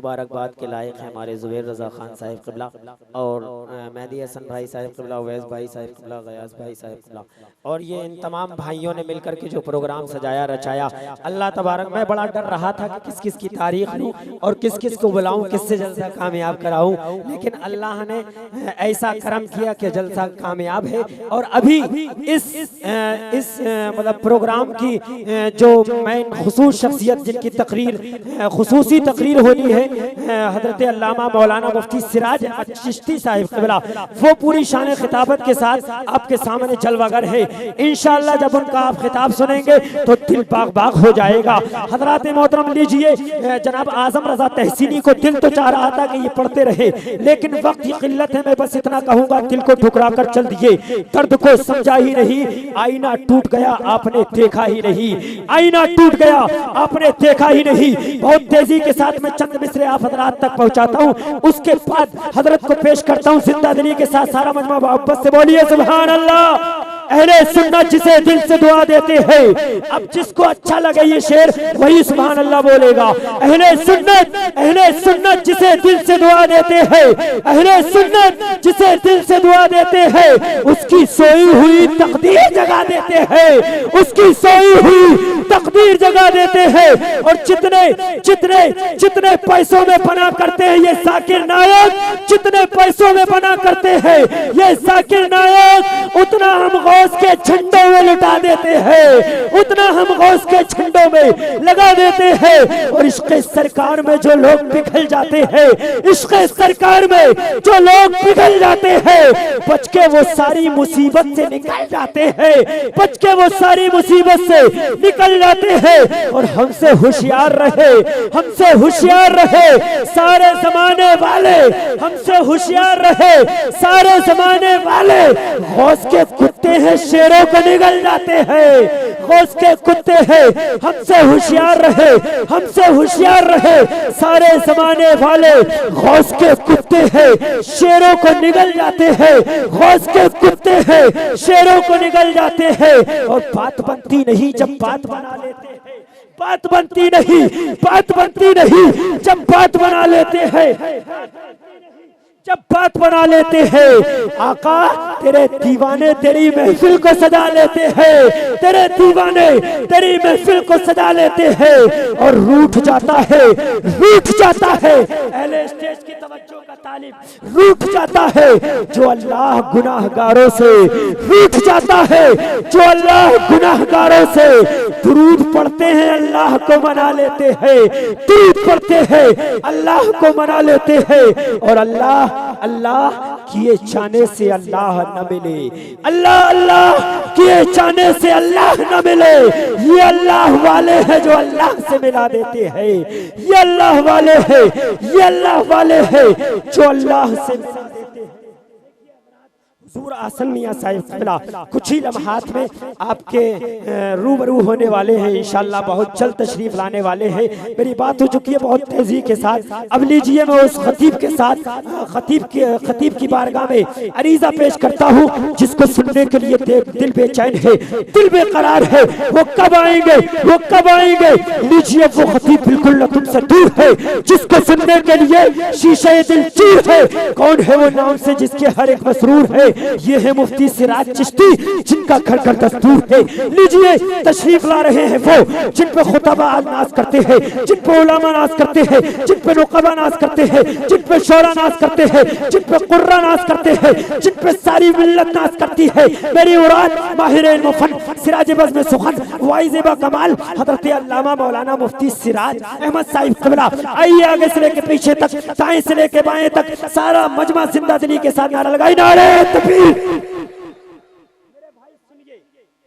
मुबारकबाद के लायक हैं हमारे ज़ुबैर रज़ा खान साहिब क़िबला और मेहदी हसन भाई साहिब क़िबला, उवैस भाई साहिब क़िबला, गयास भाई साहिब क़िबला, और ये इन तमाम भाइयों ने मिलकर के जो प्रोग्राम सजाया रचाया। अल्लाह तबारक, मैं बड़ा डर रहा था कि किस किस की तारीख लूँ और किस किस को बुलाऊँ, किससे जलसा कामयाब कराऊँ, लेकिन अल्लाह ने ऐसा करम किया कि जलसा कामयाब है। और अभी इस मतलब प्रोग्राम की जो मैं खुसूस शख्सियत जिनकी तकरीर खुसूसी तकरीर होनी है हजरत अल्लामा मौलाना मुफ्ती सिराज चिश्ती साहिब क़िबला, वो पूरी शान खिताबत के साथ आपके सामने जलवागर है। इंशाअल्लाह जब उनका आप खिताब सुनेंगे तो दिल बाग बाग हो जाएगा। हजरात मोहतरम लीजिए, जनाब आजम रजा तहसीनी को दिल तो चाह रहा था कि ये पढ़ते रहे, लेकिन वक्त की किल्लत है। मैं बस इतना कहूँगा, दिल को ठुकरा कर चल दिए, दर्द को समझा ही नहीं, आईना टूट गया आपने देखा ही नहीं, आईना टूट गया आपने देखा ही नहीं। बहुत तेजी के साथ मैं चंद मिसरे आप हजरात तक पहुंचाता हूं, उसके बाद हजरत को पेश करता हूं जिंदा दिली के साथ। सारा मजमा मोहब्बत से बोलिए सुभान अल्लाह। अहले सुन्नत जिसे दिल से दुआ देते हैं, अब जिसको अच्छा लगे ये शेर वही सुभान अल्लाह बोलेगा। अहले सुन्नत जिसे दिल से दुआ देते हैं, अहले सुन्नत जिसे दिल से दुआ देते हैं, उसकी सोई हुई तकदीर जगा देते हैं, उसकी सोई हुई तकदीर जगा देते हैं। और जितने पैसों में बना करते हैं ये जाकिर नायक, जितने पैसों में बना करते हैं ये जाकिर नायक, उतना हम गौस के झंडों में लुटा देते हैं, उतना हम गौस के झंडों में लगा देते हैं। और इश्क़ सरकार में जो लोग पिघल जाते हैं, इश्क़ सरकार में जो लोग पिघल जाते हैं, बच के वो सारी मुसीबत से निकल जाते हैं, बच के वो सारी मुसीबत से निकल जाते हैं। और हमसे होशियार रहे, हमसे होशियार रहे सारे जमाने वाले, हमसे होशियार रहे सारे जमाने वाले। गौस के कुत्ते हैं, शेरों को निगल जाते हैं, गौस के कुत्ते हैं, हमसे होशियार रहे, हमसे होशियार रहे सारे जमाने वाले। गौस के कुत्ते हैं, शेरों को निगल जाते हैं, गौस के कुत्ते हैं, शेरों को निगल जाते हैं। और बात बनती नहीं जब बात बना लेते हैं, बात बनती नहीं, बात बनती नहीं जब बात बना लेते हैं, जब बात बना लेते हैं। आका तेरे दीवाने तेरी महफिल को सजा लेते हैं, तेरे दीवाने तेरी महफिल को सजा लेते हैं। और रूठ जाता है, रूठ जाता है अहले स्टेज की तवज्जो का तालिब, रूठ जाता है जो अल्लाह गुनाहगारों से, रूठ जाता है जो अल्लाह गुनाहगारों से दुरूद पढ़ते हैं, अल्लाह को मना लेते हैं, दुरूद पढ़ते हैं, अल्लाह को मना लेते हैं। और अल्लाह किए जाने से अल्लाह न मिले, अल्लाह किए जाने से अल्लाह न मिले। ये अल्लाह वाले हैं जो अल्लाह से मिला देते हैं, ये अल्लाह वाले हैं, ये अल्लाह वाले हैं जो अल्लाह से मिला देते हैं। हुजूर आसन मियां साहिब क़िबला कुछ ही लम्हात में आपके रूबरू होने वाले हैं, इंशाअल्लाह बहुत जल्द तशरीफ लाने वाले हैं। मेरी बात हो चुकी है बहुत तेजी के साथ। अब लीजिए मैं उस खतीब के साथ खतीब की बारगाह में अरीजा पेश करता हूँ, जिसको सुनने के लिए दिल बेचैन है, दिल बेकरार है। वो कब आएंगे, वो कब आएंगे? लीजिए वो खतीब बिल्कुल न तुमसे दूर है, जिसको सुनने के लिए शीशे दिल चीर है। कौन है वो नाम से जिसके हर एक मसरूर है? ये है मुफ्ती सिराज चिश्ती, जिनका घर घर दस्तूर है। लीजिए तशरीफ ला रहे हैं वो जिन पे खुतबा नाज करते हैं, जिन पे उलमा नाज करते हैं, जिन पे नुकबा नाज करते हैं, जिन पे शोरा नाज करते हैं, जिन पे कुर्रा नाज करते हैं, जिन पे सारी मिल्लत नाज करती है। मेरी औलाद माहिर मुफन सिराज बज़्म सुखन वाइज़ कमाल हज़रत अल्लामा मौलाना मुफ्ती सिराज अहमद साहिब क़िबला। आइए आगे से लेके पीछे तक, दाएं से लेके बाएं तक सारा मजमा जिंदा दिली के साथ नारा लगाई, नारे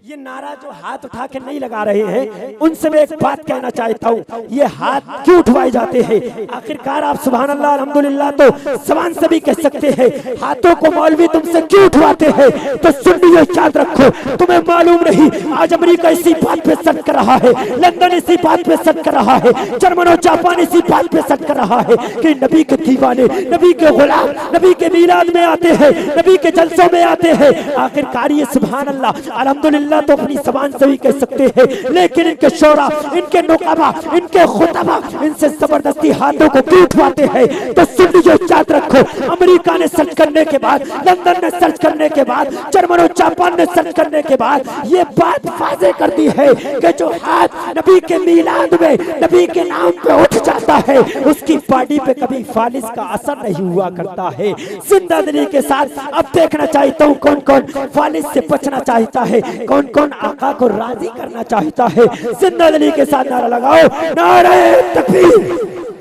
ये नारा जो हाथ उठा के नहीं लगा रहे हैं उनसे मैं एक बात कहना चाहता हूँ, ये हाथ क्यों उठवाए जाते हैं? आखिरकार आप सुभान अल्लाह अल्हम्दुलिल्लाह तो जबान से भी कह सकते हैं, हाथों को मौलवी तुमसे क्यों उठवाते हैं? तो सुन लियो, याद रखो, तुम्हें मालूम नहीं आज अमेरिका इसी बात पे सर्च कर रहा है, लंदन इसी बात पे सर्च कर रहा है, जर्मन और जापान इसी बात पे सर्च कर रहा है कि नबी के दीवाने, नबी के गुलाम नबी के मीलाद में आते हैं, नबी के जलसों में आते हैं। आखिरकार ये सुभान अल्लाह अल्हम्दुलिल्लाह अल्लाह तो अपनी ज़बान से भी कह सकते हैं, लेकिन इनके शोरा, इनके नुकाबा, इनके खुतबा इनसे जबरदस्ती हाथों को क्यों उठवाते हैं? तो सुन लीजिए, याद रखो, अमेरिका ने सर्च करने के बाद, लंदन ने सर्च करने के बाद, जर्मन और जापान ने सर्च करने के बाद ये बात वाज़े कर दी है कि जो हाथ नबी के मीलाद में नबी के नाम पे उठ जाता है, उसकी बॉडी पे कभी फालिस का असर नहीं हुआ करता है। जिंदा दिली के साथ अब देखना चाहता हूँ कौन कौन फालिस से बचना चाहता है, कौन कौन आका को राजी करना चाहता है। जिंदा दिली के साथ नारा लगाओ, नारे तकबीर,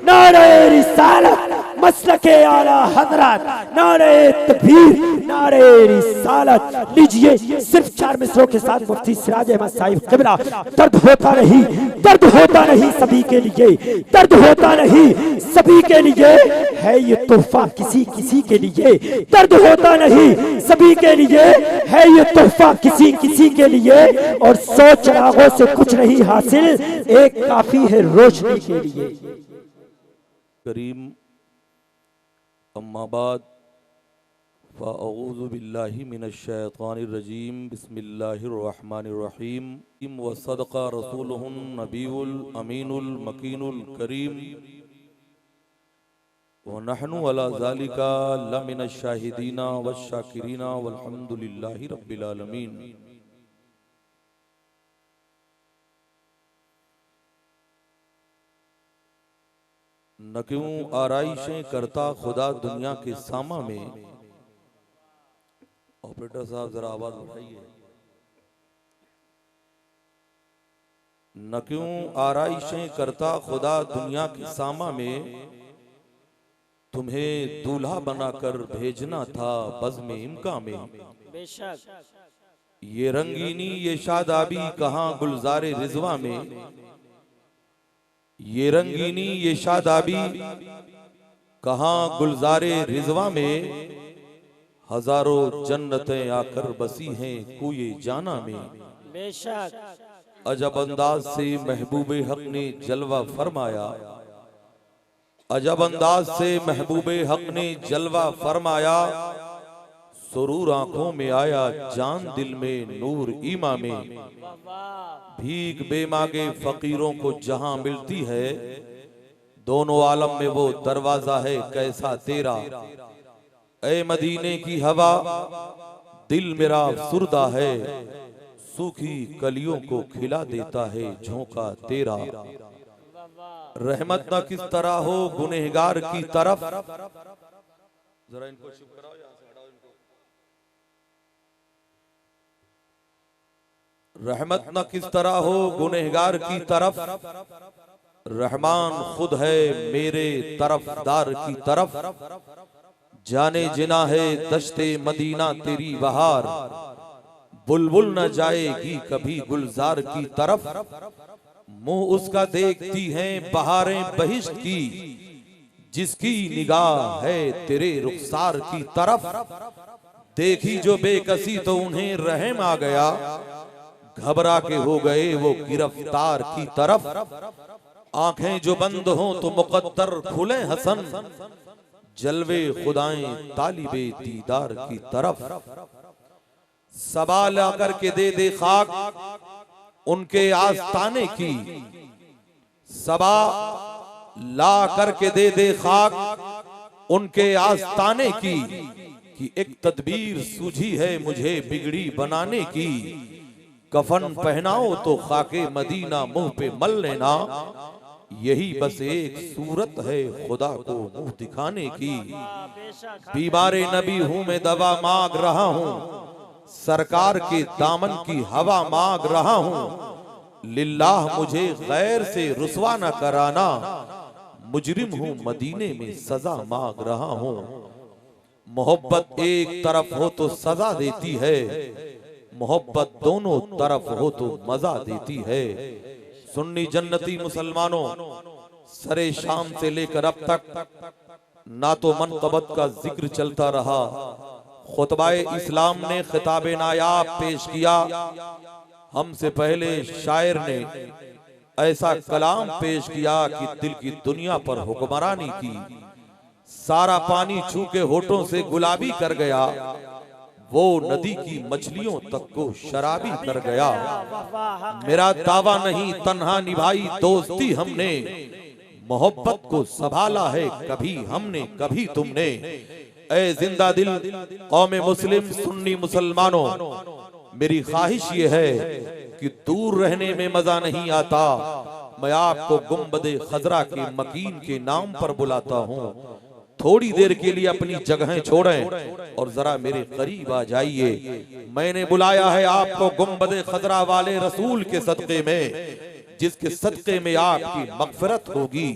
नारे रिसालत, मसलके आला हजरत, नारे तकबीर, नारे रिसालत। लीजिए सिर्फ 4 मिसरों के साथ मुफ्ती सिराज अहमद साहिब क़िबला। दर्द होता नहीं, दर्द होता नहीं सभी के लिए, दर्द होता नहीं सभी के लिए, है ये तोहफा किसी किसी के लिए। दर्द होता नहीं सभी के लिए, है ये तोहफा किसी किसी के लिए। और 100 चिरागों से कुछ नहीं हासिल, एक काफी है रोशनी के लिए। करीम अम्माबाद फ़अऊज़ु बिल्लाहि मिनश्शैतानिर्रजीम, बिस्मिल्लाहिर्रहमानिर्रहीम। व सदक़ा रसूलुहुन नबीउल अमीनुल मकीनुल करीम व नहनु अला ज़ालिका लमिनश शाहिदीना वश्शाकिरीना वल्हम्दुलिल्लाहि रब्बिल आलमीन। न क्यों आराइशें करता खुदा दुनिया के सामा में। ऑपरेटर साहब जरा आवाज उठाइए। न क्यों आराइशें करता खुदा दुनिया के सामा में, तुम्हें दूल्हा बनाकर भेजना था बज़्म इम्का में। बेशक ये रंगीनी ये शादाबी कहाँ गुलजारे रिजवा में, ये रंगीनी ये शादाबी कहाँ गुलजारे रिजवा में। हजारों जन्नतें आकर बसी हैं कुए जाना में। बेशक अजब अंदाज से महबूबे हक ने जलवा फरमाया, अजब अंदाज से महबूबे हक ने जलवा फरमाया। सुरूर आंखों में आया, जान दिल में नूर ईमा में। भीख बेमागे फकीरों को जहां मिलती है, दोनों आलम में वो दरवाजा है कैसा तेरा। ऐ मदीने की हवा दिल मेरा अफसुर्दा है, सूखी कलियों को खिला देता है झोंका तेरा। रहमत न किस तरह हो गुनहगार की तरफ। जरा इनको चुप कराओ, यहां से हटाओ इनको। रहमत न किस तरह हो गुनहगार की तरफ, रहमान खुद है मेरे तरफदार की तरफ। जाने जिना है दश्ते मदीना तेरी बहार, बुलबुल न जाएगी कभी गुलजार की तरफ। मुंह उसका देखती हैं बहारें बहिश्त की, जिसकी निगाह है तेरे रुखसार की तरफ। देखी जो बेकसी तो उन्हें रहम आ गया, घबरा के हो गए वो गिरफ्तार की तरफ। आंखें जो बंद हों तो मुकद्दर खुले हसन, जलवे खुदाएं तालिबे दीदार की तरफ। सबा ला करके दे दे खाक उनके आस्ताने की, सबा ला करके दे दे खाक उनके आस्ताने की। कि एक तदबीर सूझी है मुझे बिगड़ी बनाने की, कफन पहनाओ तो खाके मदीना मुंह पे मल लेना। यही बस एक सूरत है खुदा को मुंह दिखाने की। बीमारे नबी हूं मैं दवा मांग रहा हूं, सरकार के दामन की हवा मांग रहा हूं। लिल्लाह मुझे गैर से रुसवा न कराना, मुजरिम हूं मदीने में सजा मांग रहा हूं। मोहब्बत एक तरफ हो तो सजा देती है, मोहब्बत दोनों तरफ हो तो मजा देती है। सुन्नी जन्नती मुसलमानों, सरे शाम से लेकर अब तक ना तो मनक़बत का जिक्र चलता रहा, खुतबाए इस्लाम ने खिताब नायाब पेश किया। हमसे पहले शायर ने ऐसा कलाम पेश किया कि दिल की दुनिया पर हुक्मरानी की। सारा पानी छू के होठों से गुलाबी कर गया, वो नदी की मछलियों तक को शराबी कर गया। मेरा दावा नहीं तन्हा निभाई दोस्ती हमने, मोहब्बत को संभाला है कभी हमने कभी तुमने। ऐ जिंदा दिल कौम मुस्लिम सुन्नी मुसलमानों, मेरी ख्वाहिश ये है कि दूर रहने में मजा नहीं आता, मैं आपको गुंबदे खजरा के मकीन के नाम पर बुलाता हूँ। थोड़ी देर के लिए अपनी जगहें छोड़ें और जरा मेरे करीब आ जाइए। मैंने बुलाया है आपको गुंबदे खजरा वाले रसूल के सदक़े में, जिसके सदक़े में आपकी मग़फ़िरत होगी,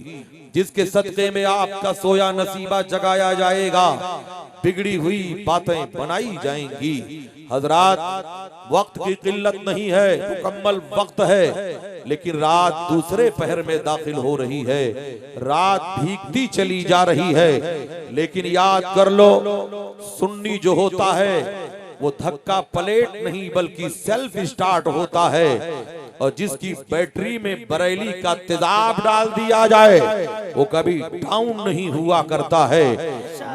जिसके सदक़े में आपका सोया नसीबा जगाया जाएगा, बिगड़ी हुई बातें बनाई जाएंगी। हजरात, वक्त की किल्लत नहीं है, मुकम्मल वक्त है, लेकिन रात दूसरे पहर में दाखिल हो रही है, रात भीगती चली जा रही है। लेकिन याद कर लो, सुन्नी जो होता है वो धक्का पलेट नहीं बल्कि सेल्फ स्टार्ट होता है, और जिसकी बैटरी में बरेली का तेजाब डाल दिया जाए वो कभी डाउन नहीं हुआ करता है।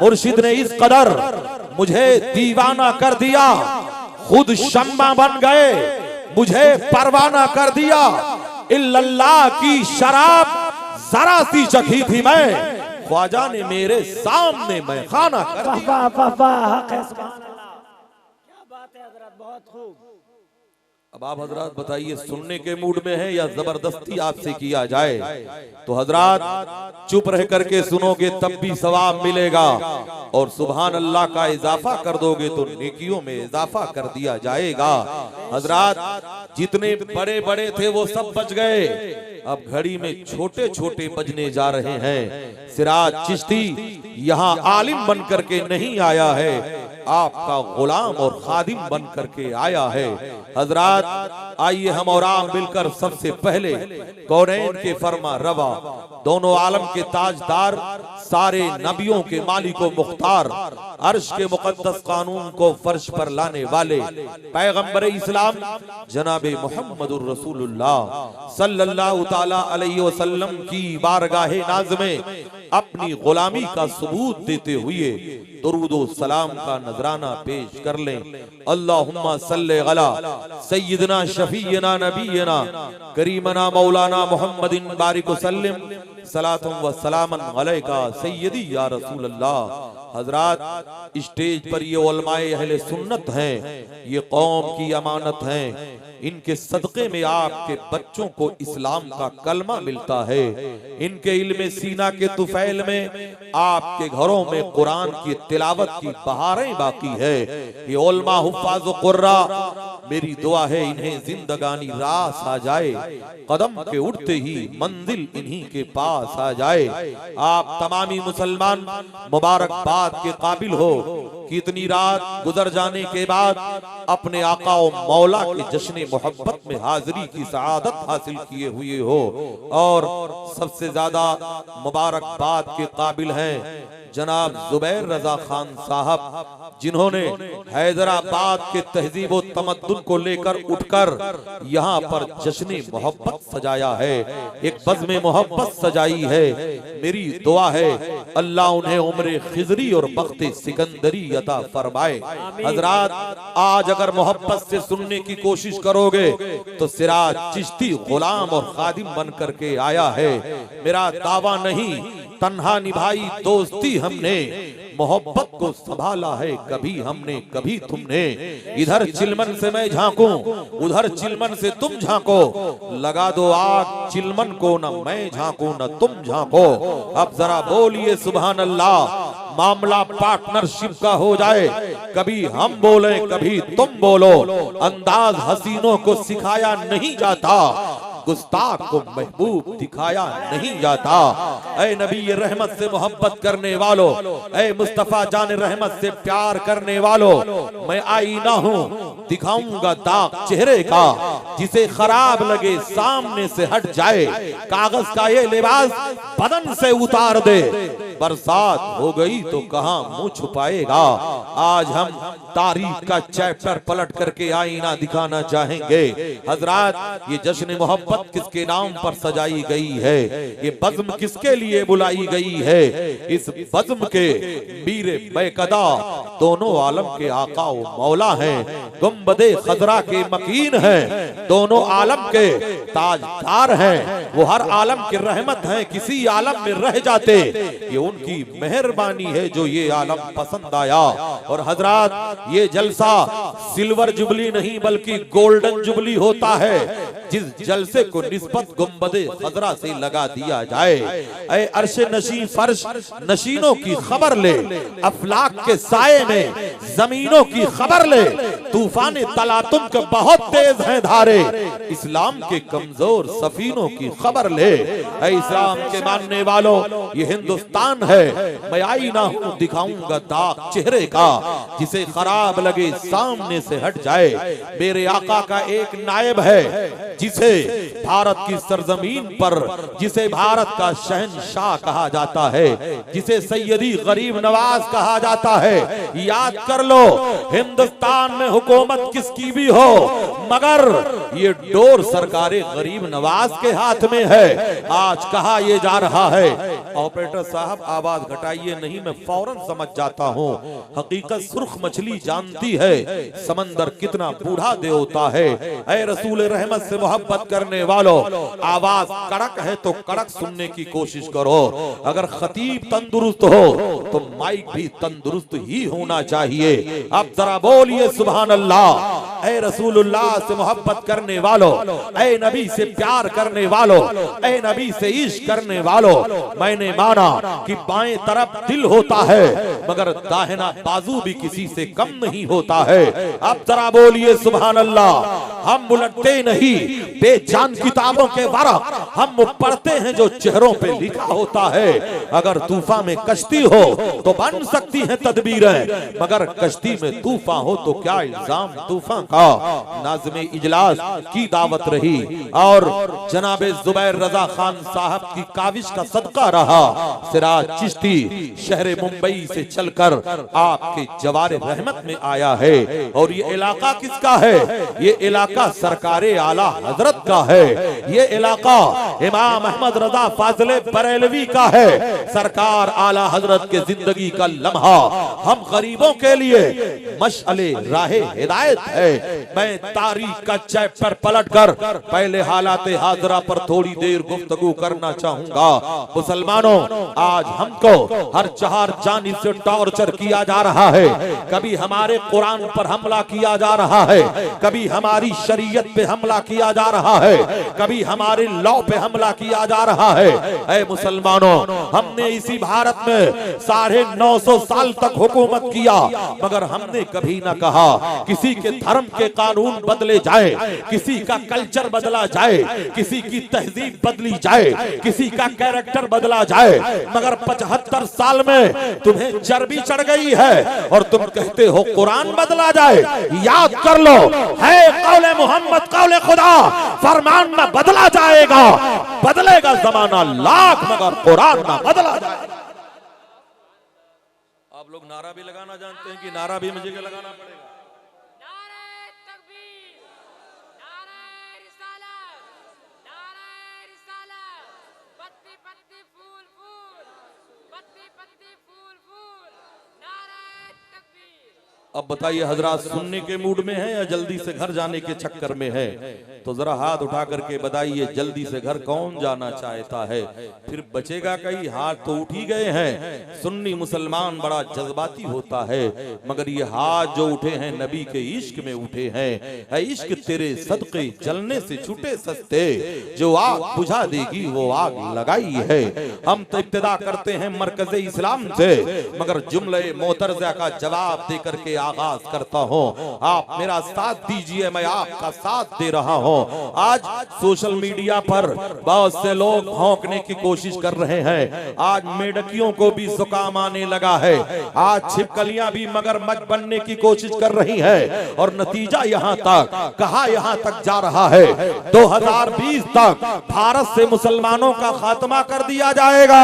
मुर्शिद ने इस कदर मुझे दीवाना कर दिया, खुद शम्मा बन गए, मुझे परवाना कर दिया। इल्लल्लाह की शराब जरा सी चखी थी मैं, ख्वाजा ने मेरे सामने मैं खाना कर दिया। क्या बात है हजरत, बहुत खूब। अब आप हजरात बताइए, सुनने के मूड में है या जबरदस्ती आपसे किया जाए? तो हजरात चुप रह करके सुनोगे तब भी सवाब मिलेगा, और सुभान अल्लाह का इजाफा कर दोगे तो नेकियों में इजाफा कर दिया जाएगा। हजरात जितने बड़े बड़े थे वो सब बच गए, अब घड़ी में छोटे छोटे बजने जा रहे हैं। सिराज चिश्ती यहाँ आलिम बन करके नहीं आया है, आपका गुलाम और खादिम बन करके आया है। हजरात आइए हम और आप मिलकर सबसे पहले कौनैन के फरमा रवा, दोनों आलम के ताजदार, सारे नबियों के मालिक व मुख्तार, अर्श के मुकद्दस कानून को फर्श पर लाने वाले पैगंबर इस्लाम जनाबे मुहम्मदुर रसूलुल्लाह सल्लल्लाहु ताला अलैहि वसल्लम की बारगाहे नाज़ में अपनी गुलामी का सबूत देते हुए दुरूदो सलाम का नजराना पेश कर लें। अल्लाहुम्मा सल्ले अला सय्यिदना शफीयना नबीना करीमना मौलाना मुहम्मदिन बारिक वसल्लम सलातुम व सलामन अलैका सय्यदी या रसूल अल्लाह। हजरात स्टेज पर ये उलमाए अहले सुन्नत हैं, ये कौम की अमानत हैं, इनके सदक़े में आपके बच्चों को इस्लाम का कलमा मिलता है, इनके इल्मे सीना के तुफैल में आपके घरों में कुरान की तिलावत की बहारें बाकी है। ये उलमा हुफ्फाज़ व कुर्रा, मेरी दुआ है इन्हें जिंदगानी रास आ जाए, कदम के उठते ही मंजिल इन्हीं के पास आ जाए। आप तमामी मुसलमान मुबारकबाद के काबिल हो कि इतनी रात गुजर जाने के बाद अपने आका और मौला के जश्न मोहब्बत में हाजिरी की सआदत हासिल किए हुए हो, और सबसे ज्यादा मुबारकबाद के काबिल हैं जनाब जुबैर रजा खान साहब, जिन्होंने हैदराबाद के तहजीब व तमद्दुन को लेकर उठकर यहाँ पर जश्न मोहब्बत सजाया है, एक बज़्म मोहब्बत सजाई है। मेरी दुआ है अल्लाह उन्हें उम्र खिजरी और बख्त सिकंदरी अता फरमाए। हजरात आज अगर मोहब्बत से सुनने की कोशिश करोगे तो सिराज चिश्ती गुलाम और खादिम बन करके आया है। मेरा दावा नहीं, तन्हा निभाई दोस्ती हमने, मोहब्बत को संभाला है कभी हमने कभी तुमने। इधर चिलमन से मैं झांकूं, उधर चिलमन से तुम झांको, लगा दो आग चिलमन को, न मैं झांकूं न तुम झांको। अब जरा बोलिए सुभान अल्लाह, मामला पार्टनरशिप का हो जाए, कभी हम बोले कभी तुम बोलो। अंदाज हसीनों को सिखाया नहीं जाता, गुस्ताख को महबूब दिखाया नहीं जाता। ऐ नबी रहमत से मोहब्बत करने वालों, ऐ मुस्तफा जान रहमत से प्यार करने वालों, मैं आईना हूँ, दिखाऊंगा दाग चेहरे का, जिसे खराब लगे सामने से हट जाए। कागज का ये लिबास बदन से उतार दे, बरसात हो गई तो कहां मुंह छुपाएगा। आज हम तारीख का चैप्टर पलट करके आईना दिखाना चाहेंगे। हजरात, ये जश्न मोहब्बत किसके नाम पर सजाई गई है, ये बज़्म किसके लिए बुलाई गई है। इस बज़्म के मीरे बेकदा दोनों आलम के आका व मौला हैं, गुंबदे खजरा के मकीन हैं, दोनों आलम के ताजदार हैं। वो हर आलम की रहमत हैं, किसी आलम में रह जाते, ये उनकी मेहरबानी है जो ये आलम पसंद आया। और हजरात, ये जलसा सिल्वर जुबली नहीं बल्कि गोल्डन जुबली होता है, जिस जलसे को निस्बत गुंबदे खजरा से लगा दिया जाए। ऐ अर्श नशी फर्श नशीनों की खबर ले, अफलाक के साये में जमीनों की खबर ले, तूफान तलातुम के बहुत तेज हैं धारे, इस्लाम के कमजोर सफीनों की खबर ले। ऐ इस्लाम के मानने वालों, ये हिंदुस्तान है, मैं आईना हूँ दिखाऊंगा दाग चेहरे का, जिसे खराब लगे सामने से हट जाए। मेरे आका का एक नायब है, जिसे भारत की सरजमीन पर, जिसे भारत का शहंशाह कहा जाता है, जिसे सैयदी गरीब नवाज कहा जाता है। याद कर लो, हिंदुस्तान में हुकूमत किसकी भी हो, मगर ये डोर सरकारे गरीब नवाज के हाथ में है। आज कहा ये जा रहा है, ऑपरेटर साहब आवाज घटाइए, नहीं मैं फौरन समझ जाता हूँ। हकीकत सुर्ख मछली जानती है समंदर कितना बूढ़ा देवता है। ऐ रसूल रहमत से मोहब्बत करने वालों, आवाज कड़क है तो कड़क सुनने की कोशिश करो। अगर खतीब तंदुरुस्त हो तो माइक भी तंदुरुस्त ही होना चाहिए। अब जरा बोलिए सुभान अल्लाह। ऐ रसूलुल्लाह से मोहब्बत करने वालों, ऐ नबी से प्यार करने वालों, ऐ नबी से इश्क करने वालों, मैंने माना कि बाएं तरफ दिल होता है मगर दाहिना बाजू भी किसी से कम नहीं होता है। अब जरा बोलिए सुभान अल्लाह। हम उलटते नहीं बेजान किताबों के वरक़, हम पढ़ते हैं जो चेहरों पे लिखा होता है। अगर तूफान में कश्ती हो तो बन सकती है तदबीरें, मगर कश्ती में तूफान हो तो क्या इल्जाम तूफान का। नाज़िम इजलास की दावत रही और जनाबे जुबैर रजा खान साहब की काविश का सदका रहा। सिराज चिश्ती शहर मुंबई से चलकर आपके जवारे रहमत में आया है। और ये इलाका किसका है? ये इलाका सरकारे आला हजरत का है। ये इलाका इमाम अहमद रजा फाजिले बरेलवी का है। सरकार आला हजरत के जिंदगी का लम्हा हम गरीबों के लिए मशअले राहे हिदायत है। मैं तारीख का चैप्टर पलटकर पहले हालात हाजरा पर थोड़ी देर गुफ्तगू करना चाहूंगा। मुसलमानों, आज हमको हर चार जानिब से टॉर्चर किया जा रहा है। कभी हमारे कुरान पर हमला किया जा रहा है, कभी हमारी शरीयत पे हमला किया जा रहा है, कभी हमारे लॉ पे हमला किया जा रहा है। ऐ मुसलमानों, हमने इसी भारत में 950 साल तक हुकूमत किया, मगर हमने कभी ना कहा किसी के धर्म के कानून बदले जाए, किसी का कल्चर बदला जाए, किसी की तहजीब बदली जाए, किसी का कैरेक्टर बदला जाए। मगर 75 साल में तुम्हें चर्बी चढ़ गई है और तुम कहते हो कुरान बदला जाए। याद कर लो, है कौले मोहम्मद कौले खुदा, फरमान ना बदला जाएगा, बदलेगा जमाना लाख मगर कुरान ना बदला जाएगा। आप लोग नारा भी लगाना जानते हैं कि नारा भी मुझे लगाना पड़ेगा? अब बताइए हजरात, सुनने के मूड में है या जल्दी से घर जाने के चक्कर में है? तो जरा हाथ उठा करके बताइए, जल्दी से घर कौन जाना चाहता है? फिर बचेगा कहीं? हाथ तो उठ ही गए हैं। सुन्नी मुसलमान बड़ा जज्बाती होता है, मगर ये हाथ जो उठे हैं नबी के इश्क में उठे हैं। इश्क तेरे सदके जलने से छूटे सस्ते, जो आग बुझा देगी वो आग लगाई है। हम तो इब्तिदा करते हैं मरकज़े इस्लाम से, मगर जुमले मोतरज़ा का जवाब दे करके आगाज करता हूँ। आप मेरा साथ दीजिए, मैं आपका साथ दे रहा हूँ। आज सोशल मीडिया पर बहुत से लोग भौंकने की कोशिश कर रहे हैं। आज मेढकियों को भी जुकाम आने लगा है। आज छिपकलियां भी मगरमच्छ बनने की कोशिश कर रही है। और नतीजा यहाँ तक कहा, यहाँ तक जा रहा है 2020 तक भारत से मुसलमानों का खात्मा कर दिया जाएगा,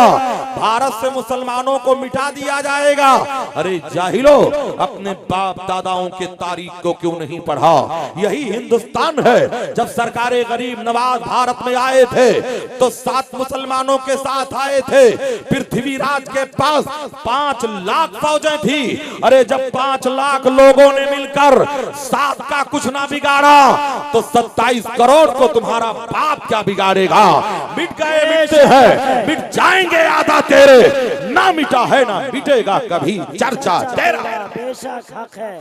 भारत से मुसलमानों को मिटा दिया जाएगा। अरे जाहिलो, अपने बाप दादाओं के तारीख को क्यों नहीं पढ़ा? यही हिंदुस्तान है। जब सरकारे गरीब नवाज भारत में आए थे तो 7 मुसलमानों के साथ आए थे। पृथ्वीराज के पास 5 लाख फौजें थी। अरे जब 5 लाख लोगों ने मिलकर 7 का कुछ ना बिगाड़ा तो 27 करोड़ को तुम्हारा बाप क्या बिगाड़ेगा? मिट गए, मिटते हैं, मिट जाएंगे आधा तेरे, ना मिटा है ना मिटेगा कभी चर्चा तेरा। बेशक हक है।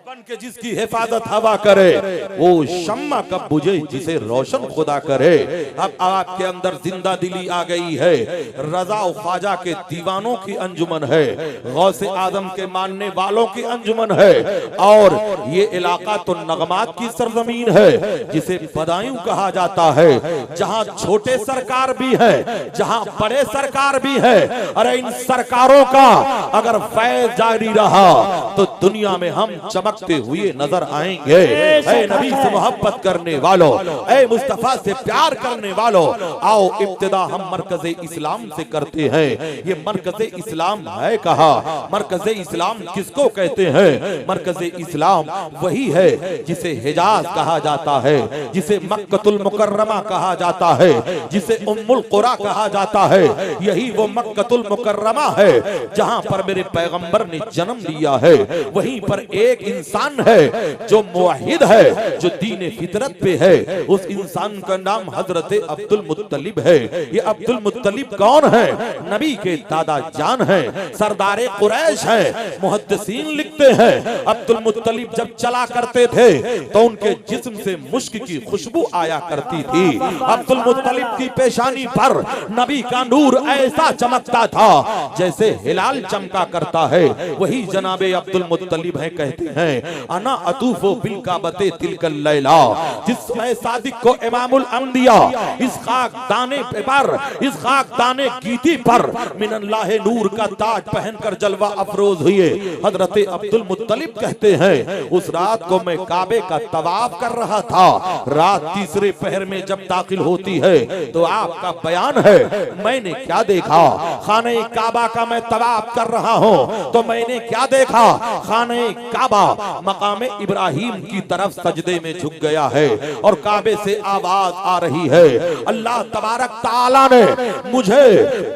बन के जिसकी हिफाजत हवा करे वो शम्मा कब बुझे जिसे रोशन खुदा करे। अब आपके अंदर जिंदा दिली आ गई है। रजा और ख्वाजा के दीवानों की अंजुमन है, गौसे आजम के मानने वालों की अंजुमन है। और ये इलाका तो नगमात की सरजमीन है जिसे बदायूं कहा जाता है, जहाँ छोटे सरकार भी है, जहाँ बड़े सरकार भी है। अरे इन सरकारों का अगर फैज जारी रहा तो दुनिया में हम चमकते हुए नजर आएंगे। ऐ नबी से मोहब्बत करने वालों, ऐ मुस्तफा से प्यार करने वालों, आओ इब्तिदा हम मरकज़े इस्लाम से करते हैं। ये मरकज़े इस्लाम है कहा? मरकज़े इस्लाम किसको कहते हैं? मरकज़े इस्लाम वही है जिसे हिजाज कहा जाता है, जिसे मक्कतुल मुकर्रमा कहा जाता है, जिसे उम्मुल कुरा कहा जाता है। यही वो मक्कतुल मुकर्रमा है जहां पर मेरे पैगंबर ने जन्म लिया है। वहीं पर एक इंसान है जो मुवाहिद है, जो दीन फितरत पे है। उस इंसान का नाम हजरत अब्दुल मुत्तलिब है। ये अब्दुल मुत्तलिब कौन है? नबी के दादा जान है, सरदारे कुरैश है। मुहद्दिसीन लिखते हैं अब्दुल मुत्तलिब जब चला करते थे तो उनके जिस्म से मुश्क की खुशबू आया करती थी। अब्दुल मुत्तलिब की पेशानी पर नबी का नूर ऐसा चमकता था जैसे हिलाल चमका करता है। वही जनाबे अब्दुल मुत्तलिब है। कहते हैं अना अतूफो बिल काबते तिलकल लैला, जिस समय सादिक को इमामुल अंबिया इस खाक दाने पर, इस खाक दाने गीती पर मिनल्लाह नूर का ताज पहनकर जलवा अफरोज हुए। हजरत अब्दुल मुत्तलिब कहते हैं उस रात को मैं काबे का तवाफ कर रहा था। रात तीसरे पहर में जब दाखिल होती है तो आपका बयान है मैंने क्या देखा? खाने काबा का मैं तवाफ कर रहा हूँ तो मैंने क्या देखा? खाने काबा मकामे इब्राहिम की तरफ सजदे में झुक गया है और काबे से आवाज आ रही है अल्लाह तबारक ताला ने मुझे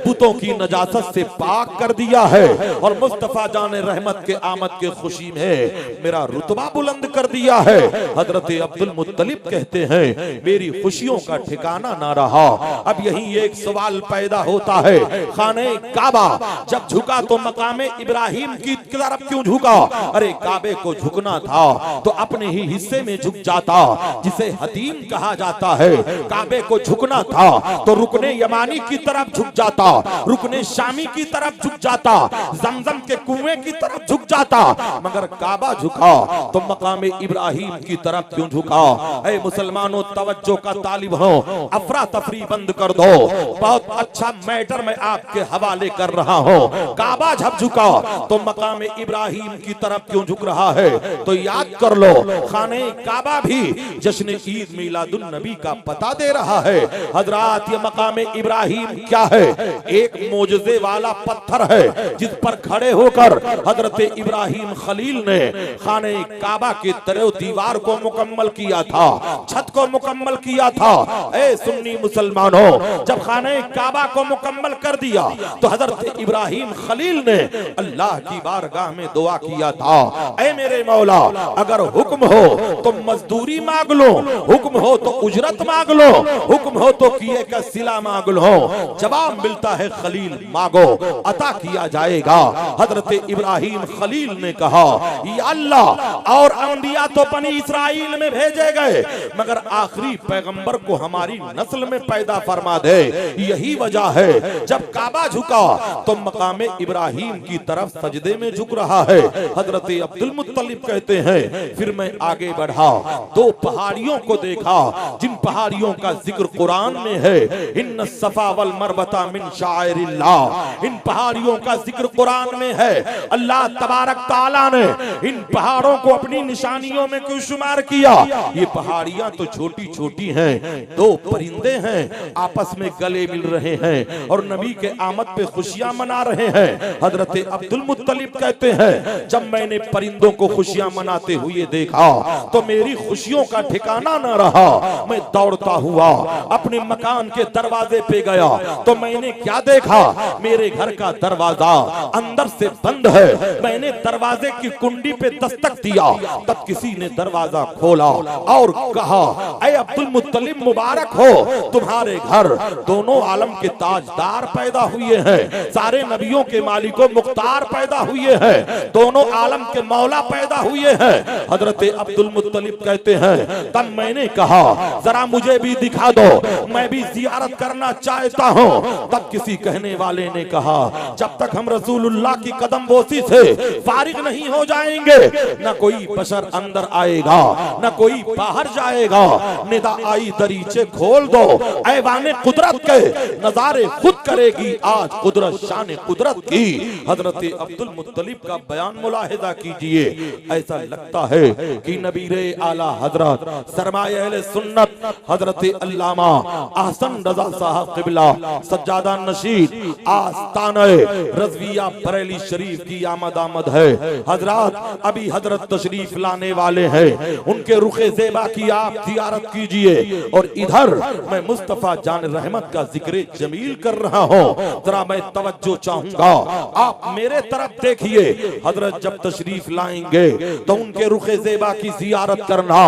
बुतों की नजासत से पाक कर दिया है और मुस्तफा जाने रहमत के आमद के खुशी में मेरा रुतबा बुलंद कर दिया है। हजरत अब्दुल मुत्तलिब कहते हैं मेरी खुशियों का ठिकाना ना रहा। अब यही एक सवाल पैदा होता है, खाने काबा जब झुका तो मकामे इब्राहिम की तरफ क्यों झुका? अरे काबे को झुकना था तो अपने ही हिस्से में झुक जाता जिसे हतीम कहा जाता है। काबे को झुकना था तो रुकने यमानी की तरफ झुक जाता, रुकने शामी की तरफ झुक जाता, जमजम के कुएं की तरफ झुक जाता। मगर काबा झुका तो मकामे इब्राहिम की तरफ क्यों झुका? ऐ मुसलमानों तवज्जो का तालिब हो, अफरा तफरी बंद कर दो। बहुत अच्छा मैटर मैं आपके हवाले कर रहा हूँ। काबा जब झुका तो मकामे इब्राहिम की तरफ क्यों झुक रहा है? तो याद कर लो खाने काबा भी जश्न ईद मिलादुन नबी का पता दे रहा है। हजरात ये मकामे इब्राहिम क्या है? एक मोजज़े वाला पत्थर है जिस पर खड़े होकर हजरत इब्राहिम खलील ने खाने काबा के तरह दीवार को मुकम्मल किया था, छत को मुकम्मल किया था। ए सुन्नी मुसलमानों, जब खाने काबा को मुकम्मल कर दिया तो हजरत इब्राहिम खलील ने अल्लाह की बारगाह में दुआ किया था, ऐ मेरे मौला अगर हुक्म हो तो मजदूरी मांग लो, हुक्म हो तो उजरत मांग लो, हुक्म हो तो किए का सिला मांग लो। जवाब मिलता है खलील मांगो अता किया जाएगा। हजरत इब्राहिम खलील ने कहा या अल्लाह और अंबिया तो बनी इस्राइल में भेजे गए मगर आखिरी पैगंबर को हमारी नस्ल में पैदा फरमा दे। यही वजह है जब काबा झुका तो मकामे इब्राहिम की तरफ सजदे में झुक रहा है। हजरत अब्दुल मुत्तलिब मुत्तलिब कहते हैं फिर मैं आगे बढ़ा, दो पहाड़ियों को देखा जिन पहाड़ियों का जिक्र कुरान में है, इन्न सफा वल मरबता मिन शाइरिल्लाह, इन पहाड़ियों का जिक्र कुरान में है। अल्लाह तबारक ताला ने इन पहाड़ों को अपनी निशानियों में क्यों शुमार किया? ये पहाड़ियां तो छोटी छोटी हैं, दो परिंदे हैं आपस में गले मिल रहे हैं और नबी के आमद पे खुशियां मना रहे हैं। हजरत अब्दुल मुत्तलिब कहते हैं जब मैंने परिंदों को खुशियां मनाते हुए देखा तो मेरी खुशियों का ठिकाना न रहा। मैं दौड़ता हुआ अपने मकान के दरवाजे पे गया तो मैंने क्या देखा, मेरे घर का दरवाजा अंदर से बंद है। मैंने दरवाजे की कुंडी पे दस्तक दिया, तब किसी ने दरवाजा खोला और कहा, ऐ अब्दुल मुत्तलिब मुबारक हो, तुम्हारे घर दोनों आलम के ताजदार पैदा हुए हैं, सारे नबियों के मालिको मुख्तार पैदा हुए हैं, दोनों आलम के मौला पैदा हुए हैं। हजरत अब्दुल मुत्तलिब कहते हैं तब मैंने कहा जरा मुझे भी दिखा दो, मैं भी जियारत करना चाहता हूँ। तब किसी कहने वाले ने कहा जब तक हम रसूलुल्लाह की कदम बोसी से फारिग नहीं हो जाएंगे न कोई बशर अंदर आएगा न कोई बाहर जाएगा। निदा आई दरीचे खोल दो, ऐवाने कुदरत के नजारे खुद करेगी आज कुदरत शान कुदरत की। हजरत अब्दुल मुत्तलिब का बयान मुलाहिजा कीजिए, ऐसा लगता है कि नबीरे आला हजरत सरमाए अहले सुन्नत हजरत अल्लामा अहसन रजा साहब क़िबला सज्जादा नशीद आस्ताने रज़विया बरेली शरीफ की आमद है। हजरत अभी हजरत तशरीफ लाने वाले हैं, उनके रुखे ज़ेबा की आप ज़ियारत कीजिए। और इधर मैं मुस्तफा जान रहमत का जिक्र जमील कर रहा हूँ, जरा मैं तवज्जो चाहूंगा, आप मेरे तरफ देखिए। हजरत जब तशरीफ लाएंगे तो उनके रुखे ज़ेबा की ज़ियारत करना।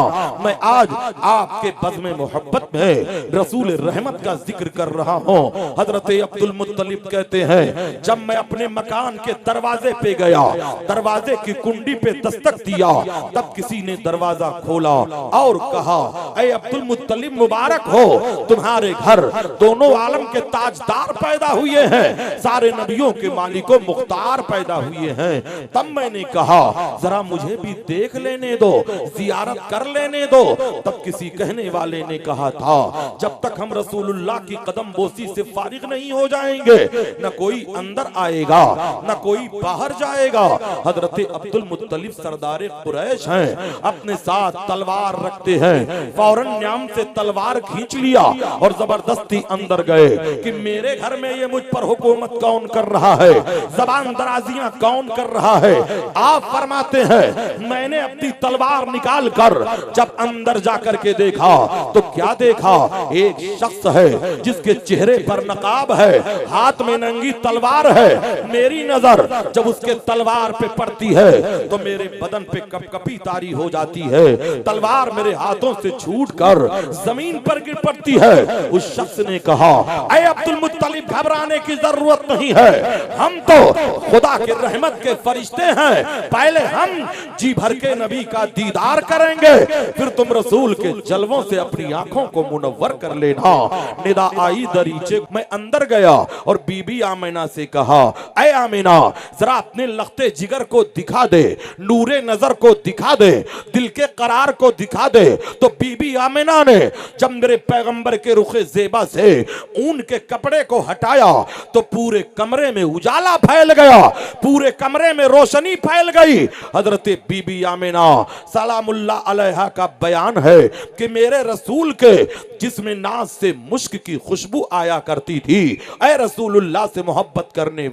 मैं आज आपके बज़्म मोहब्बत में रसूल रहमत का जिक्र कर रहा हूँ। हजरत अब्दुल मुत्तलिब कहते हैं जब मैं अपने मकान के दरवाजे पे गया, दरवाजे की कुंडी पे दस्तक दिया, तब किसी ने दरवाजा खोला और कहा, ऐ अब्दुल मुत्तलिब मुबारक हो, तुम्हारे घर दोनों आलम के ताजदार पैदा हुए हैं, सारे नबियों के मालिको मुख्तार पैदा हुए हैं। तब मैंने कहा जरा मुझे भी देख लेने दो, जियारत कर लेने दो। तब किसी कहने वाले ने कहा था जब तक हम रसूलुल्लाह की कदम बोसी से फारिग नहीं हो जाएंगे न कोई अंदर आएगा न कोई बाहर जाएगा। हजरत अब्दुल मुत्तलिब सरदार कुरैश हैं, अपने साथ तलवार रखते हैं, फौरन न्याम से तलवार खींच लिया और जबरदस्ती अंदर गए कि मेरे घर में ये मुझ पर हुकूमत कौन कर रहा है, जबान दराजियां कौन कर रहा है। आप फरमाते हैं मैंने अपनी तलवार निकाल कर जब अंदर जाकर के देखा तो क्या देखा, एक शख्स है जिसके चेहरे पर नकाब है, हाथ में नंगी तलवार है। मेरी नजर जब उसके तलवार पे पड़ती है तो मेरे बदन पे कपकपी तारी हो जाती है, तलवार मेरे हाथों से छूटकर जमीन पर गिर पड़ती है। उस शख्स ने कहा, ऐ अब्दुल मुत्तलिब घबराने की जरूरत नहीं है, हम तो खुदा के रहमत के फरिश्ते हैं, पहले हम जी भर के नबी का दीदार करेंगे, फिर तुम रसूल के जलवों से अपनी आंखों को मुनव्वर कर लेना। निदा आई दरीचे, मैं अंदर गया और बीबी आमिना से कहा, ऐ आमिना जरा अपने लख्ते जिगर को दिखा दे, नूरे नजर को दिखा दे, दिल के करार को दिखा दे। तो बीबी आमिना ने जब मेरे पैगंबर के रुखे ज़ेबा से ऊन के कपड़े को हटाया तो पूरे कमरे में उजाला फैल गया, पूरे कमरे में रोशनी फैल गई। हजरत बीबी आमिना सलामुल्लाह अलैहा का बयान है कि मेरे रसूल के जिसमें नाज से मुश्क की खुशबू आया करती थी, ऐ रसूलुल्लाह से मोहब्बत करने